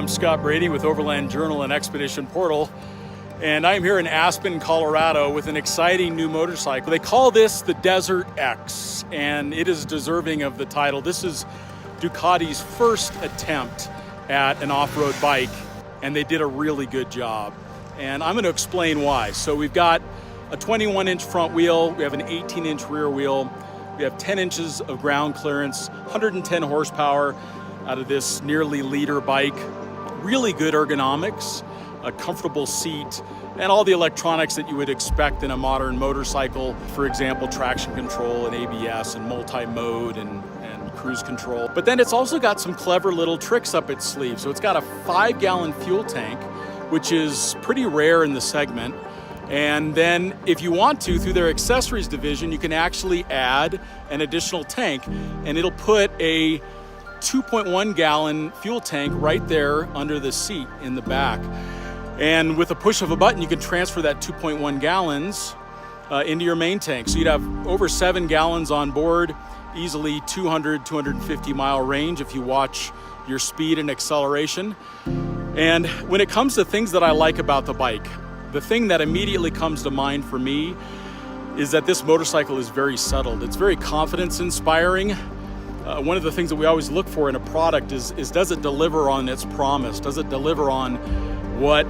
I'm Scott Brady with Overland Journal and Expedition Portal, and I'm here in Aspen, Colorado with an exciting new motorcycle. They call this the DesertX, and it is deserving of the title. This is Ducati's first attempt at an off-road bike, and they did a really good job. And I'm going to explain why. So we've got a 21-inch front wheel, we have an 18-inch rear wheel, we have 10 inches of ground clearance, 110 horsepower out of this nearly liter bike, really good ergonomics, a comfortable seat, and all the electronics that you would expect in a modern motorcycle. For example, traction control and ABS and multi-mode and cruise control. But then it's also got some clever little tricks up its sleeve. So it's got a 5-gallon fuel tank, which is pretty rare in the segment. And then if you want to, through their accessories division, you can actually add an additional tank, and it'll put a 2.1 gallon fuel tank right there under the seat in the back. And with a push of a button, you can transfer that 2.1 gallons into your main tank. So you'd have over 7 gallons on board, easily 250 mile range if you watch your speed and acceleration. And when it comes to things that I like about the bike, the thing that immediately comes to mind for me is that this motorcycle is very settled. It's very confidence inspiring. One of the things that we always look for in a product is does it deliver on its promise? Does it deliver on what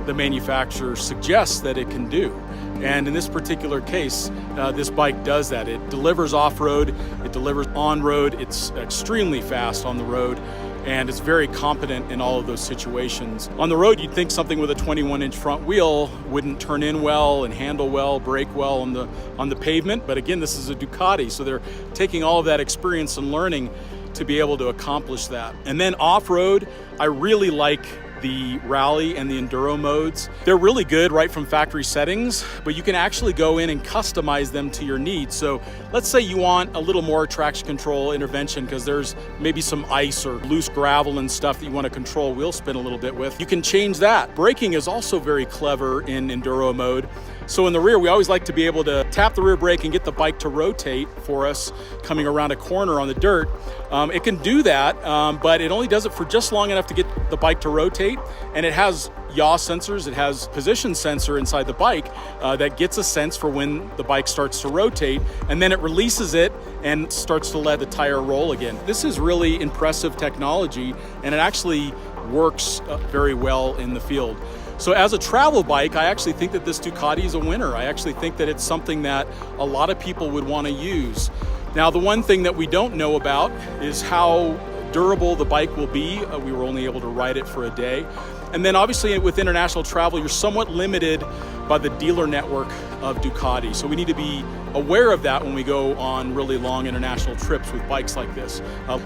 the manufacturer suggests that it can do? And in this particular case, this bike does that. It delivers off-road, it delivers on-road, it's extremely fast on the road, and it's very competent in all of those situations. On the road, you'd think something with a 21-inch front wheel wouldn't turn in well and handle well, brake well on the pavement, but again, this is a Ducati, so they're taking all of that experience and learning to be able to accomplish that. And then off-road, I really like the rally and the enduro modes. They're really good right from factory settings, but you can actually go in and customize them to your needs. So let's say you want a little more traction control intervention because there's maybe some ice or loose gravel and stuff that you want to control wheel spin a little bit with. You can change that. Braking is also very clever in enduro mode. So in the rear, we always like to be able to tap the rear brake and get the bike to rotate for us coming around a corner on the dirt. It can do that, but it only does it for just long enough to get the bike to rotate. And it has yaw sensors, it has position sensor inside the bike that gets a sense for when the bike starts to rotate, and then it releases it and starts to let the tire roll again. This is really impressive technology, and it actually works very well in the field. So as a travel bike, I actually think that this Ducati is a winner. I actually think that it's something that a lot of people would want to use. Now, the one thing that we don't know about is how durable the bike will be. We were only able to ride it for a day. And then obviously with international travel, you're somewhat limited by the dealer network of Ducati. So we need to be aware of that when we go on really long international trips with bikes like this.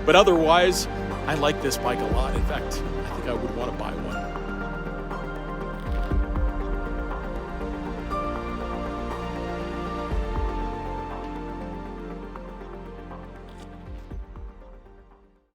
But otherwise, I like this bike a lot. In fact, I think I would want to buy one.